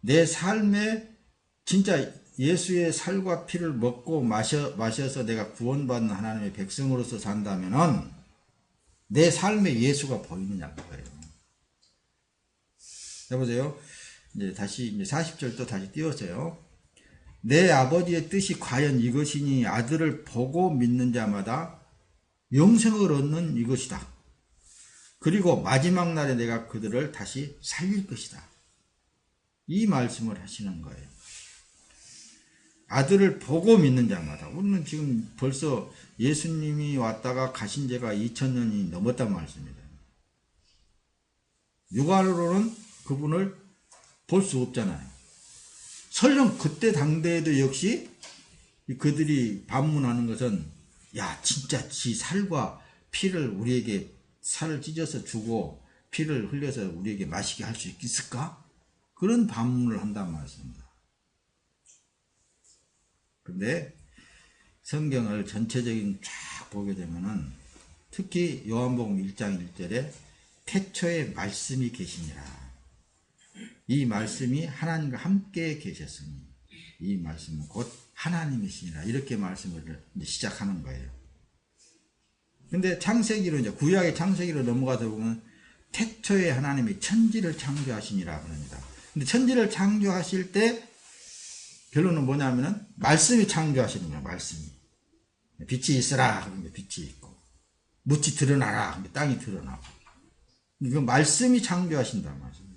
내 삶에 진짜 예수의 살과 피를 먹고 마셔서 내가 구원받는 하나님의 백성으로서 산다면은 내 삶에 예수가 보이느냐는 거예요. 해보세요. 이제 다시 40절 또 다시 띄워서요. 내 아버지의 뜻이 과연 이것이니 아들을 보고 믿는 자마다 영생을 얻는 이것이다. 그리고 마지막 날에 내가 그들을 다시 살릴 것이다. 이 말씀을 하시는 거예요. 아들을 보고 믿는 자마다. 우리는 지금 벌써 예수님이 왔다가 가신 지가 2000년이 넘었단 말씀입니다. 육안으로는 그분을 볼 수 없잖아요. 설령 그때 당대에도 역시 그들이 반문하는 것은 야 진짜 지 살과 피를 우리에게 살을 찢어서 주고 피를 흘려서 우리에게 마시게 할 수 있을까? 그런 반문을 한단 말씀입니다. 근데 성경을 전체적인 쫙 보게 되면은 특히 요한복음 1장 1절에 태초에 말씀이 계시니라. 이 말씀이 하나님과 함께 계셨으니 이 말씀은 곧 하나님이시니라. 이렇게 말씀을 이제 시작하는 거예요. 근데 창세기로 이제 구약의 창세기로 넘어가서 보면 태초에 하나님이 천지를 창조하시니라 그럽니다. 근데 천지를 창조하실 때 결론은 뭐냐면은 말씀이 창조하시는 거예요. 말씀이. 빛이 있으라 그러면 빛이 있고 묻이 드러나라 그러면 땅이 드러나고 이거 말씀이 창조하신단 말씀입니다.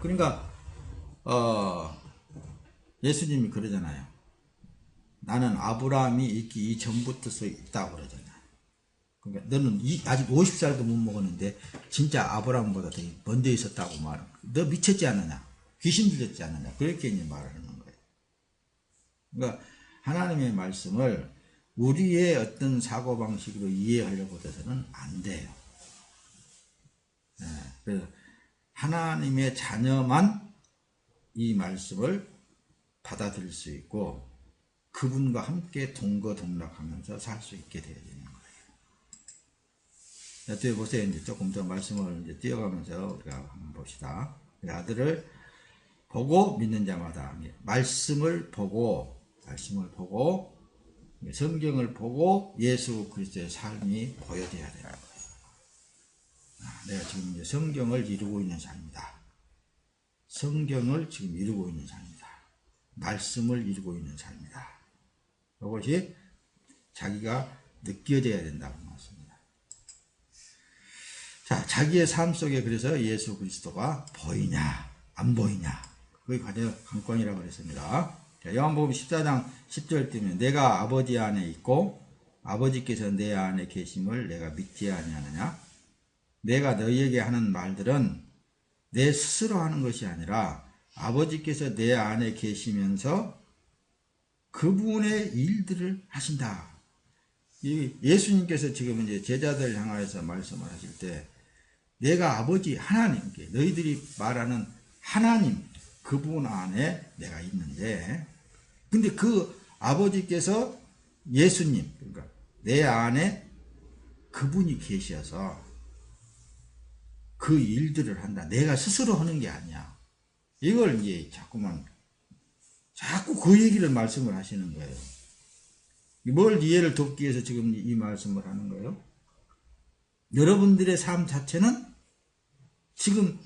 그러니까 예수님이 그러잖아요. 나는 아브라함이 있기 이전부터 있다고 그러잖아요. 그러니까 너는 아직 50살도 못 먹었는데 진짜 아브라함보다 더 먼저 있었다고 말하는 거예요. 너 미쳤지 않느냐? 귀신 들렸지 않느냐? 그렇게 이제 말을 하는 거예요. 그러니까 하나님의 말씀을 우리의 어떤 사고방식으로 이해하려고 해서는 안 돼요. 그래서 하나님의 자녀만 이 말씀을 받아들일 수 있고 그분과 함께 동거동락하면서 살 수 있게 되어야 되는 거예요. 뒤에 보세요. 이제 조금 더 말씀을 이제 띄어가면서 우리가 한번 봅시다. 아들을 보고 믿는 자마다 말씀을 보고 성경을 보고 예수 그리스도의 삶이 보여져야 되는 거예요. 내가 지금 이제 성경을 이루고 있는 삶이다. 성경을 지금 이루고 있는 삶이다. 말씀을 이루고 있는 삶이다. 이것이 자기가 느껴져야 된다고 말씀입니다. 자, 자기의 삶 속에 그래서 예수 그리스도가 보이냐, 안 보이냐. 그게 가장 관건이라고 그랬습니다. 요한복음 14장 10절 때면 내가 아버지 안에 있고 아버지께서 내 안에 계심을 내가 믿지 아니하느냐. 내가 너희에게 하는 말들은 내 스스로 하는 것이 아니라 아버지께서 내 안에 계시면서 그분의 일들을 하신다. 예수님께서 지금 이제 제자들 향하여서 말씀을 하실 때 내가 아버지 하나님께 너희들이 말하는 하나님 그분 안에 내가 있는데 근데 그 아버지께서 예수님 그러니까 내 안에 그분이 계셔서 그 일들을 한다. 내가 스스로 하는 게 아니야. 이걸 이제 자꾸 그 얘기를 말씀을 하시는 거예요. 뭘 이해를 돕기 위해서 지금 이 말씀을 하는 거예요? 여러분들의 삶 자체는 지금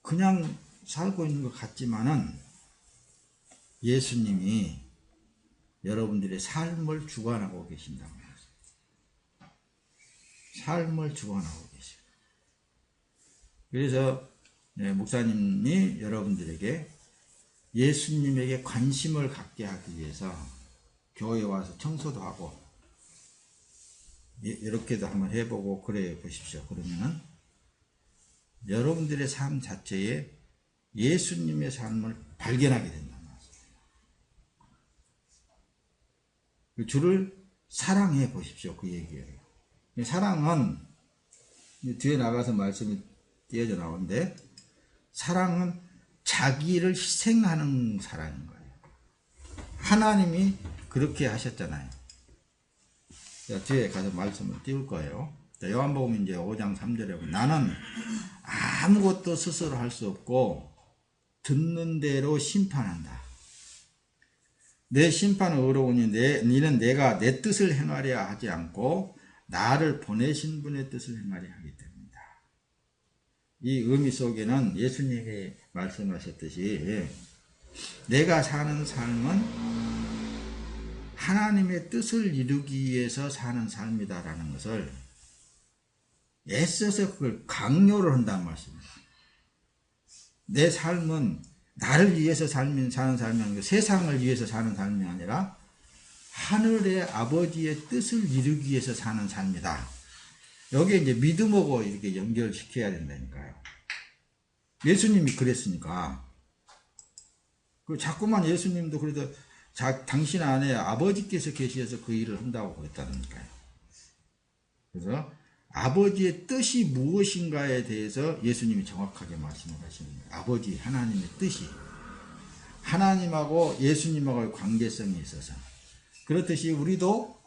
그냥 살고 있는 것 같지만은 예수님이 여러분들의 삶을 주관하고 계신다고 말했어요. 삶을 주관하고 계시고. 그래서 목사님이 여러분들에게 예수님에게 관심을 갖게 하기 위해서 교회에 와서 청소도 하고 이렇게도 한번 해보고 그래 보십시오. 그러면은 여러분들의 삶 자체에 예수님의 삶을 발견하게 된다는 말씀입니다. 주를 사랑해 보십시오. 그 얘기예요. 사랑은 뒤에 나가서 말씀이 띄어져 나오는데 사랑은 자기를 희생하는 사랑인 거예요. 하나님이 그렇게 하셨잖아요. 뒤에 가서 말씀을 띄울 거예요. 자, 요한복음 이제 5장 3절에 보면 나는 아무것도 스스로 할 수 없고 듣는 대로 심판한다. 내 심판은 의로우니 니는 내가 내 뜻을 행하려 하지 않고 나를 보내신 분의 뜻을 행하려 하기 때문이다. 이 의미 속에는 예수님이 말씀하셨듯이 내가 사는 삶은 하나님의 뜻을 이루기 위해서 사는 삶이다라는 것을 애써서 그걸 강요를 한다는 말씀입니다. 내 삶은 나를 위해서 사는 삶이 아니고 세상을 위해서 사는 삶이 아니라 하늘의 아버지의 뜻을 이루기 위해서 사는 삶이다. 여기에 이제 믿음하고 이렇게 연결시켜야 된다니까요. 예수님이 그랬으니까. 자꾸만 예수님도 그래도 당신 안에 아버지께서 계셔서 그 일을 한다고 그랬다니까요. 그래서 아버지의 뜻이 무엇인가에 대해서 예수님이 정확하게 말씀을 하시는 거예요. 아버지 하나님의 뜻이 하나님하고 예수님하고의 관계성에 있어서 그렇듯이 우리도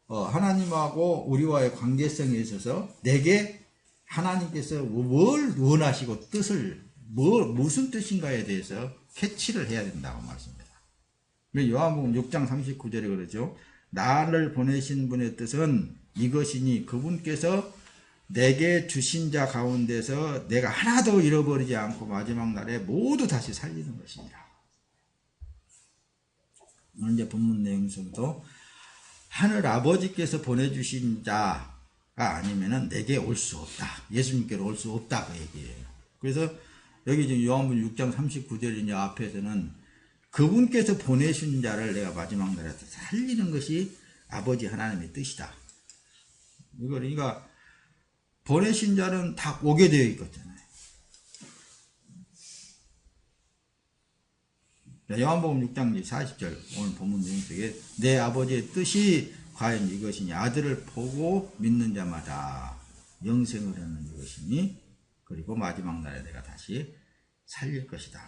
하나님하고 우리와의 관계성에 있어서 내게 하나님께서 뭘 원하시고 뜻을 무슨 뜻인가에 대해서 캐치를 해야 된다고 말씀합니다. 요한복음 6장 39절에 그러죠. 나를 보내신 분의 뜻은 이것이니 그분께서 내게 주신 자 가운데서 내가 하나도 잃어버리지 않고 마지막 날에 모두 다시 살리는 것이니라. 오늘 이제 본문 내용 속도 하늘 아버지께서 보내주신 자가 아니면은 내게 올 수 없다. 예수님께로 올 수 없다 그 얘기예요. 그래서 여기 지금 요한복음 6장 39절이냐 앞에서는 그분께서 보내신 자를 내가 마지막 날에 살리는 것이 아버지 하나님의 뜻이다. 이거 그러니까 보내신 자는 다 오게 되어 있거든요. 요한복음 6장 40절 오늘 본문 내용 속에 내 아버지의 뜻이 과연 이것이니 아들을 보고 믿는 자마다 영생을 얻는 이것이니 그리고 마지막 날에 내가 다시 살릴 것이다.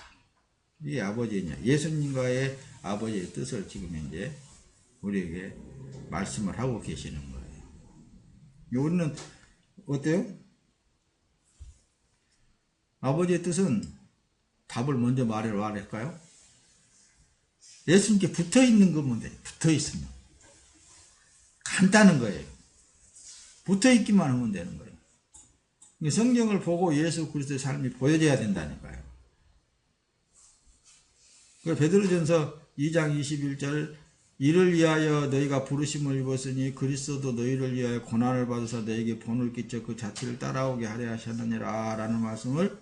이게 아버지냐 예수님과의 아버지의 뜻을 지금 이제 우리에게 말씀을 하고 계시는 거예요. 우리는 어때요? 아버지의 뜻은 답을 먼저 말할까요? 예수님께 붙어 있는 것만 돼요. 붙어 있으면 간단한 거예요. 붙어 있기만 하면 되는 거예요. 성경을 보고 예수 그리스도의 삶이 보여져야 된다니까요. 베드로전서 2장 21절 이를 위하여 너희가 부르심을 입었으니 그리스도도 너희를 위하여 고난을 받아서 너희에게 본을 끼쳐 그 자체를 따라오게 하려 하셨느니라 라는 말씀을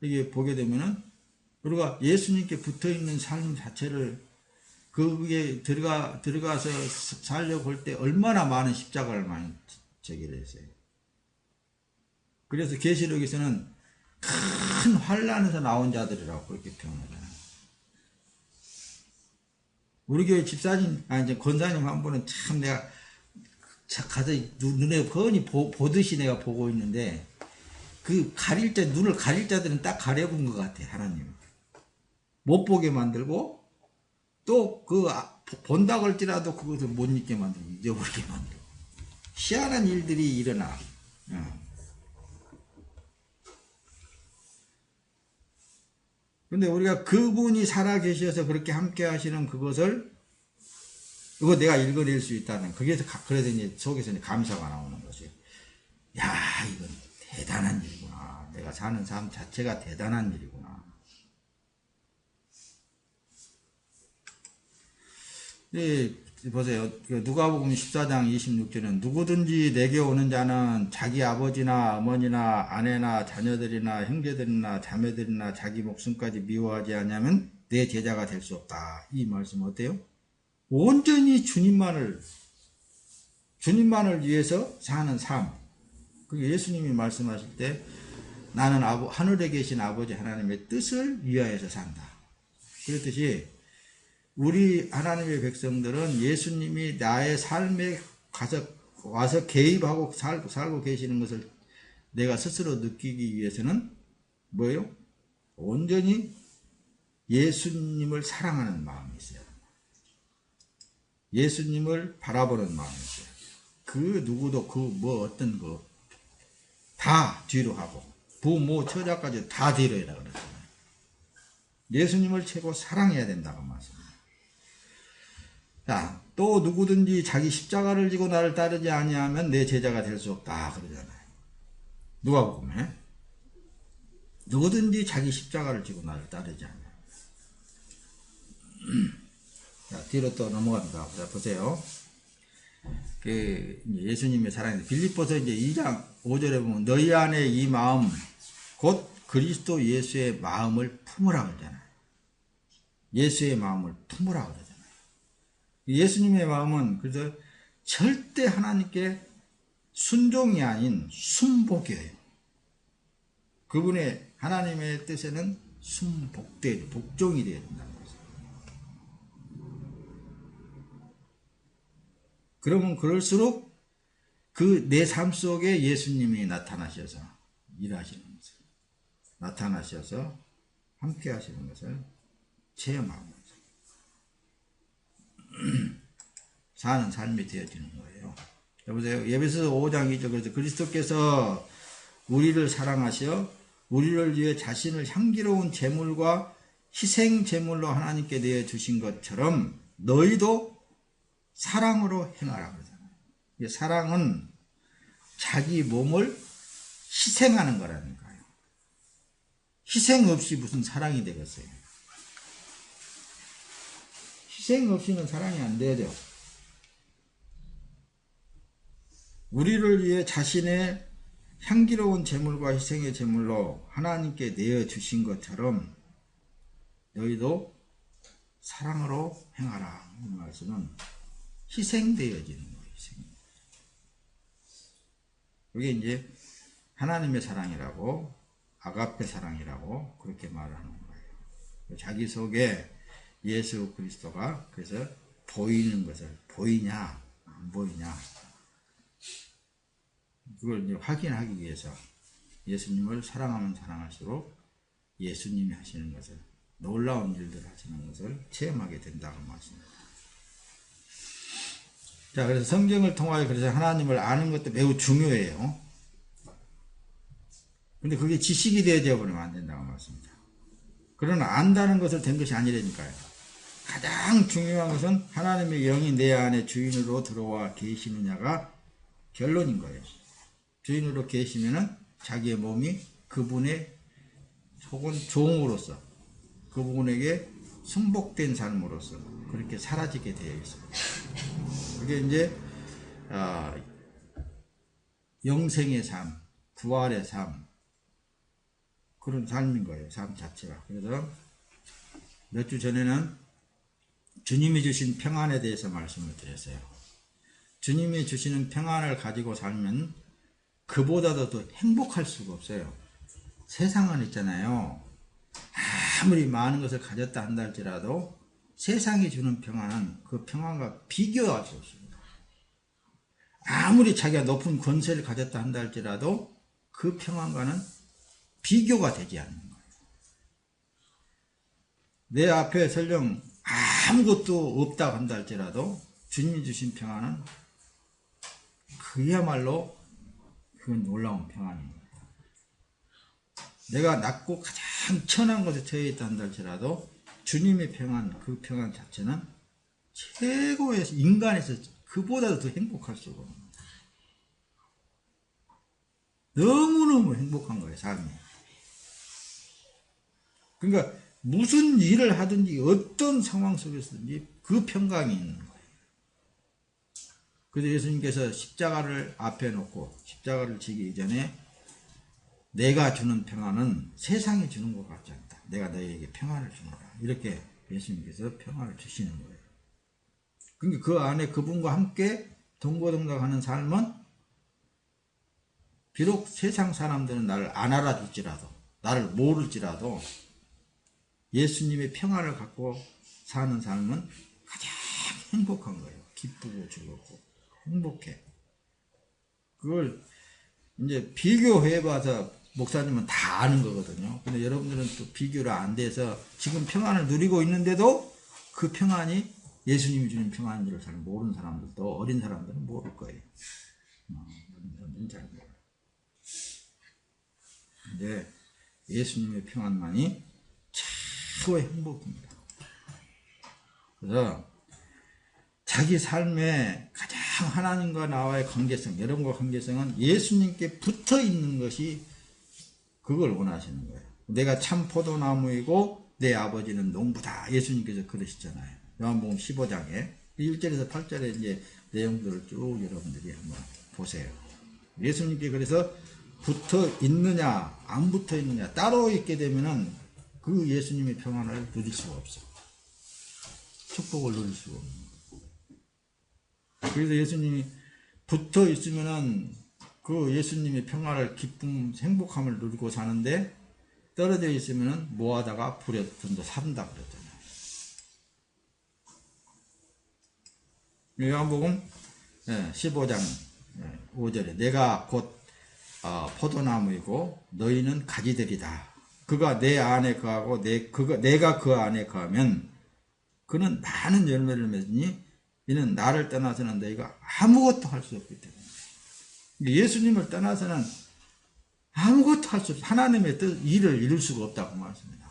이게 보게 되면은 우리가 예수님께 붙어있는 삶 자체를 그게 들어가서 살려고 할 때 얼마나 많은 십자가를 많이 제기를 했어요. 그래서 계시록에서는 큰 환난에서 나온 자들이라고 그렇게 표현하잖아요. 우리 교회 집사님, 이제 권사님 한 분은 참 내가 가서 눈에 훤히 보듯이 내가 보고 있는데, 그 눈을 가릴 자들은 딱 가려본 것 같아, 하나님. 못 보게 만들고, 또 본다고 할지라도 그것을 못 잊게 만들고, 잊어버리게 만들고. 희한한 일들이 일어나. 근데 우리가 그분이 살아계셔서 그렇게 함께 하시는 그것을, 이거 내가 읽어낼 수 있다는, 그래서 이제 속에서 이제 감사가 나오는 것이에요. 야, 이건 대단한 일이구나. 내가 사는 삶 자체가 대단한 일이구나. 보세요. 누가복음 14장 26절은 누구든지 내게 오는 자는 자기 아버지나 어머니나 아내나 자녀들이나 형제들이나 자매들이나 자기 목숨까지 미워하지 않으면 내 제자가 될 수 없다. 이 말씀 어때요? 온전히 주님만을 위해서 사는 삶. 그게 예수님이 말씀하실 때 나는 하늘에 계신 아버지 하나님의 뜻을 위하여서 산다. 그랬듯이 우리 하나님의 백성들은 예수님이 나의 삶에 와서 개입하고 살고 계시는 것을 내가 스스로 느끼기 위해서는 뭐예요? 온전히 예수님을 사랑하는 마음이 있어요. 예수님을 바라보는 마음이 있어요. 그 누구도 그 뭐 어떤 거 다 뒤로 하고 부모 처자까지 다 뒤로 해라 그랬잖아요. 예수님을 최고 사랑해야 된다고 말씀합니다. 자, 또 누구든지 자기 십자가를 지고 나를 따르지 아니하면 내 제자가 될 수 없다 그러잖아요. 누가복음에 누구든지 자기 십자가를 지고 나를 따르지 않아요. 자, 뒤로 또 넘어갑니다. 자, 보세요. 그 예수님의 사랑이 빌립보서 이제 2장 5절에 보면 너희 안에 이 마음 곧 그리스도 예수의 마음을 품으라 그러잖아요. 예수의 마음을 품으라 그러잖아요. 예수님의 마음은 그래서 절대 하나님께 순종이 아닌 순복이에요. 그분의 하나님의 뜻에는 복종이 되어야 된다는 거죠. 그러면 그럴수록 그 내 삶 속에 예수님이 나타나셔서 일하시는 것을, 나타나셔서 함께 하시는 것을 체험하고 사는 삶이 되어지는 거예요. 여보세요. 에베소서 5장 2절 그래서 그리스도께서 우리를 사랑하셔 우리를 위해 자신을 향기로운 제물과 희생 제물로 하나님께 내어 주신 것처럼 너희도 사랑으로 행하라 그러잖아요. 사랑은 자기 몸을 희생하는 거라니까요. 희생 없이 무슨 사랑이 되겠어요? 희생 없이는 사랑이 안 되죠. 우리를 위해 자신의 향기로운 제물과 희생의 제물로 하나님께 내어주신 것처럼 너희도 사랑으로 행하라. 이 말씀은 희생되어지는 거예요. 희생. 그게 이제 하나님의 사랑이라고 아가페 사랑이라고 그렇게 말하는 거예요. 자기 속에 예수 그리스도가 그래서 보이는 것을 보이냐 안 보이냐 그걸 이제 확인하기 위해서 예수님을 사랑하면 사랑할수록 예수님이 하시는 것을 놀라운 일들을 하시는 것을 체험하게 된다고 말씀합니다. 자, 그래서 성경을 통하여 그래서 하나님을 아는 것도 매우 중요해요. 근데 그게 지식이 되어져 버리면 안 된다고 말씀합니다. 그러나 안다는 것을 된 것이 아니라니까요. 가장 중요한 것은 하나님의 영이 내 안에 주인으로 들어와 계시느냐가 결론인 거예요. 주인으로 계시면은 자기의 몸이 그분의 혹은 종으로서 그분에게 순복된 삶으로서 그렇게 사라지게 되어 있어요. 그게 이제 영생의 삶, 부활의 삶 그런 삶인 거예요. 삶 자체가. 그래서 몇 주 전에는 주님이 주신 평안에 대해서 말씀을 드렸어요. 주님이 주시는 평안을 가지고 살면 그보다도 더 행복할 수가 없어요. 세상은 있잖아요. 아무리 많은 것을 가졌다 한다 할지라도 세상이 주는 평안은 그 평안과 비교할 수 없습니다. 아무리 자기가 높은 권세를 가졌다 한다 할지라도 그 평안과는 비교가 되지 않는 거예요. 내 앞에 설령 아무것도 없다고 한다 할지라도 주님이 주신 평안은 그야말로 그건 놀라운 평안입니다. 내가 낮고 가장 천한 곳에 처해 있다 한다 할지라도 주님의 평안, 그 평안 자체는 최고의 인간에서 그보다도 더 행복할 수가 없습니다. 너무너무 행복한 거예요, 삶이. 그러니까 무슨 일을 하든지 어떤 상황 속에서든지 그 평강이 있는 거예요. 그래서 예수님께서 십자가를 앞에 놓고 십자가를 지기 이전에 내가 주는 평안은 세상이 주는 것 같지 않다. 내가 너희에게 평안을 주노라. 이렇게 예수님께서 평안을 주시는 거예요. 그러니까 그 안에 그분과 함께 동고동락하는 삶은 비록 세상 사람들은 나를 안 알아줄지라도 나를 모를지라도 예수님의 평안을 갖고 사는 삶은 가장 행복한 거예요. 기쁘고 즐겁고 행복해. 그걸 이제 비교해봐서 목사님은 다 아는 거거든요. 근데 여러분들은 또 비교를 안 돼서 지금 평안을 누리고 있는데도 그 평안이 예수님이 주는 평안인지를 잘 모르는 사람들도, 어린 사람들은 모를 거예요. 어린 사람들은 잘 모르요. 근데 예수님의 평안만이 최고의 행복입니다. 그래서 자기 삶의 가장 하나님과 나와의 관계성, 여러분과 관계성은 예수님께 붙어 있는 것이, 그걸 원하시는 거예요. 내가 참 포도나무이고 내 아버지는 농부다. 예수님께서 그러시잖아요. 요한복음 15장에 1절에서 8절에 이제 내용들을 쭉 여러분들이 한번 보세요. 예수님께 그래서 붙어 있느냐 안 붙어 있느냐 따로 있게 되면은 그 예수님의 평안을 누릴 수가 없어. 축복을 누릴 수가 없는 거예요. 그래서 예수님이 붙어 있으면은 그 예수님의 평화를, 기쁨, 행복함을 누리고 사는데, 떨어져 있으면은 뭐 하다가 불에 좀 더 산다 그랬잖아요. 요한복음 15장 5절에 내가 곧 포도나무이고 너희는 가지들이다. 그가 내 안에 거하고 내가 그 안에 거하면 그는 많은 열매를 맺으니 이는 나를 떠나서는 너희가 아무것도 할 수 없기 때문에. 예수님을 떠나서는 아무것도 할 수 없어. 하나님의 뜻, 일을 이룰 수가 없다고 말씀합니다.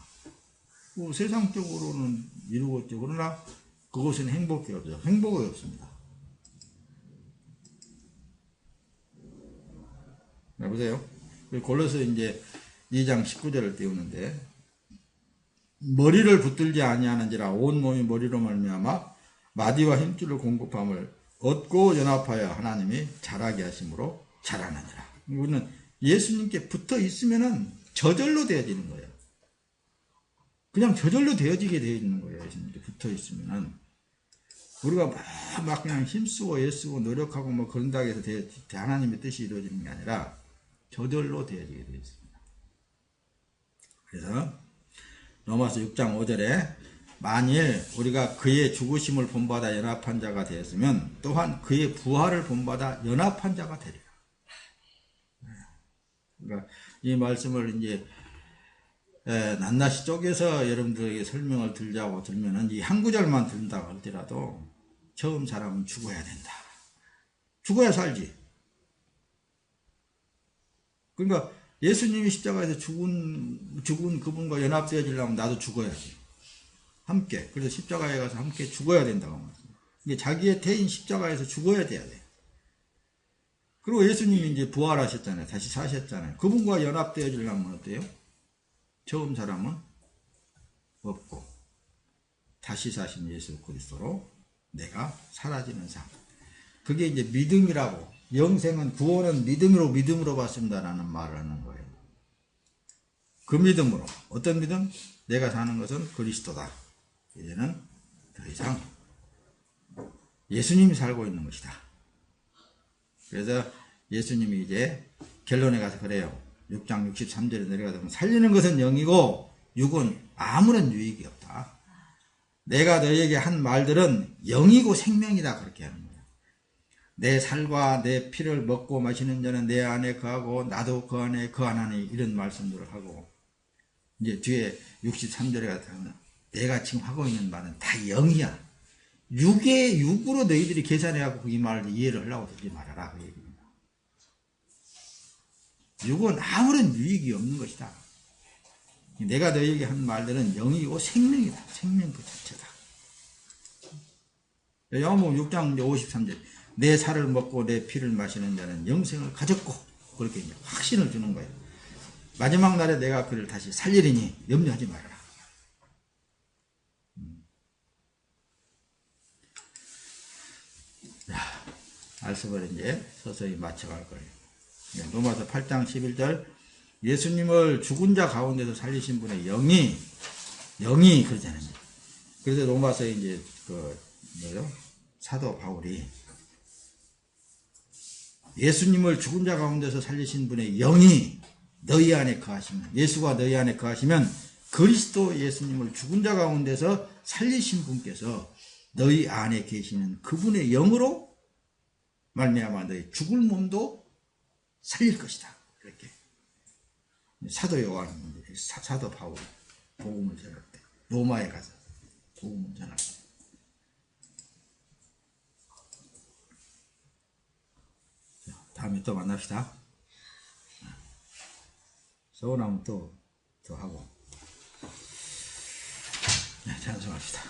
뭐 세상적으로는 이루겠죠. 그러나 그것은 행복이 없죠. 행복이 없습니다. 보세요. 골로새 이제 2장 19절을 띄우는데, 머리를 붙들지 아니하는지라 온 몸이 머리로 말미암아 마디와 힘줄을 공급함을 얻고 연합하여 하나님이 자라게 하심으로 자라느니라. 이거는 예수님께 붙어 있으면은 저절로 되어지는 거예요. 그냥 저절로 되어지게 되어 있는 거예요. 예수님께 붙어 있으면은. 우리가 막 그냥 힘쓰고 애쓰고 노력하고 뭐 그런다고 해서 하나님의 뜻이 이루어지는 게 아니라 저절로 되어지게 되어 있습니다. 그래서 로마서 6장 5절에 만일 우리가 그의 죽으심을 본받아 연합한 자가 되었으면 또한 그의 부활을 본받아 연합한 자가 되리라. 그러니까 이 말씀을 이제 낱낱이 쪼개서 여러분들에게 설명을 드리자고 들면은 이 한 구절만 든다고 할지라도 처음 사람은 죽어야 된다. 죽어야 살지. 그러니까 예수님이 십자가에서 죽은 그분과 연합되어지려면 나도 죽어야지. 함께. 그래서 십자가에 가서 함께 죽어야 된다고 말합니다. 이게 자기의 태인 십자가에서 죽어야 돼야 돼. 그리고 예수님이 이제 부활하셨잖아요. 다시 사셨잖아요. 그분과 연합되어지려면 어때요? 처음 사람은 없고 다시 사신 예수 그리스도로 내가 사라지는 삶. 그게 이제 믿음이라고. 영생은, 구원은 믿음으로 받습니다라는 말을 하는 거예요. 그 믿음으로. 어떤 믿음? 내가 사는 것은 그리스도다. 이제는 더 이상 예수님이 살고 있는 것이다. 그래서 예수님이 이제 결론에 가서 그래요. 6장 63절에 내려가서 보면 살리는 것은 영이고 육은 아무런 유익이 없다. 내가 너희에게 한 말들은 영이고 생명이다. 그렇게 하는 거예요. 내 살과 내 피를 먹고 마시는 자는 내 안에 거하고 나도 그 안에 거하나니, 이런 말씀들을 하고, 이제 뒤에 63절에 가서 내가 지금 하고 있는 말은 다 영이야. 육으로 너희들이 계산해갖고 이 말을 이해를 하려고 들지 말아라. 그 얘기입니다. 육은 아무런 유익이 없는 것이다. 내가 너희에게 한 말들은 영이고 생명이다. 생명 그 자체다. 요한복음 6장 53절. 내 살을 먹고 내 피를 마시는 자는 영생을 가졌고, 그렇게 이제 확신을 주는 거예요. 마지막 날에 내가 그를 다시 살리리니 염려하지 말아라. 말씀을 이제 서서히 맞춰갈 거예요. 로마서 8장 11절. 예수님을 죽은 자 가운데서 살리신 분의 영이 그러잖아요. 그래서 로마서 이제 사도 바울이 예수님을 죽은 자 가운데서 살리신 분의 영이 너희 안에 거하시면, 예수가 너희 안에 거하시면 그리스도 예수님을 죽은 자 가운데서 살리신 분께서 너희 안에 계시는 그분의 영으로 말미암아 너희 죽을 몸도 살릴 것이다. 이렇게 사도 요한, 사도 바울이 복음을 전할 때, 로마에 가서 복음을 전할 때 다음에 또 만납시다. 서운하면 또 하고. 네, 찬송합시다.